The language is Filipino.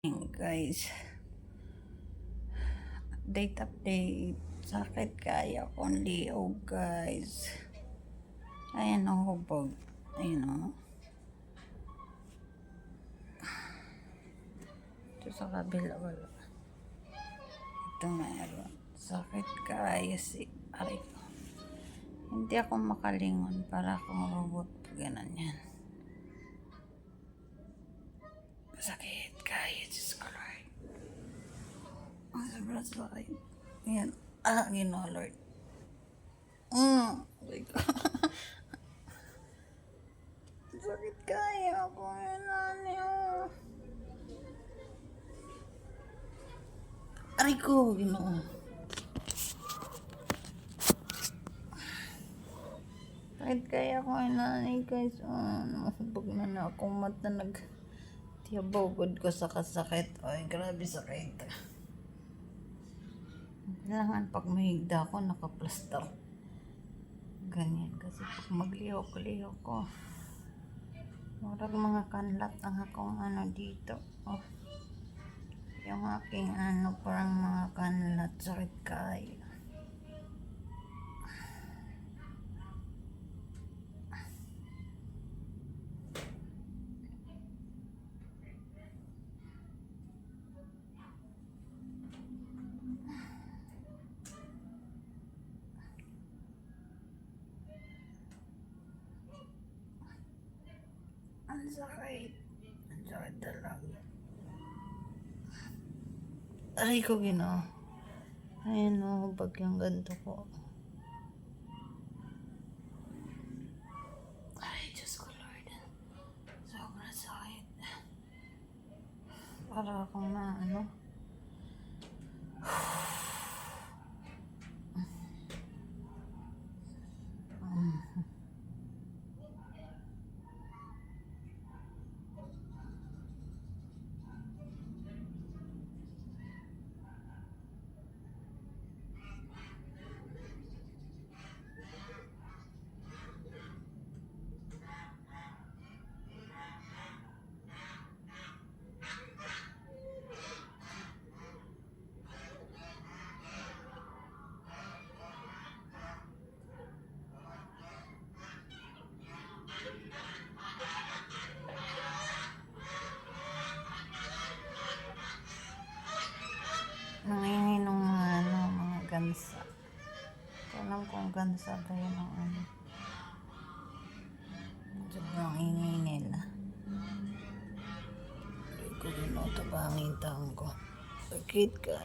Guys, update, sakit kaya kong liog guys. Ayan ang hubog, ayun o. Ito sa kabila wala. Ito meron, sakit kaya si aray ko. Hindi ako makalingon para akong robot, ganan yan. Sakit kaya, Diyos ko Lord. Ang sobrang sakit. Yan. Ginoo Lord. Aray ko. Sakit kaya ako. Aray ko, Ginoo. Sakit kaya ako nanay guys. Mahubog na akong mata tiyabogod ko sa kasakit. Ay, grabe sakit. Kailangan pag mahigda ako, nakaplaster. Ganyan. Kasi pag maglihok ko, marag mga kanlat ang akong dito. Yung aking parang mga kanlat. Sakit kayo. Ang sakit. Ang sakit talaga. Aray ko, Ginoo. Ayan o, bagyang ganito ko. Ay, Diyos ko Lord. Sobrang sakit. Para akong nangingi ng mga gansa. Alam kong gansa ba yun ang sobrang ingay nila. Hindi ko ginutabangin taong ko. Sakit ka.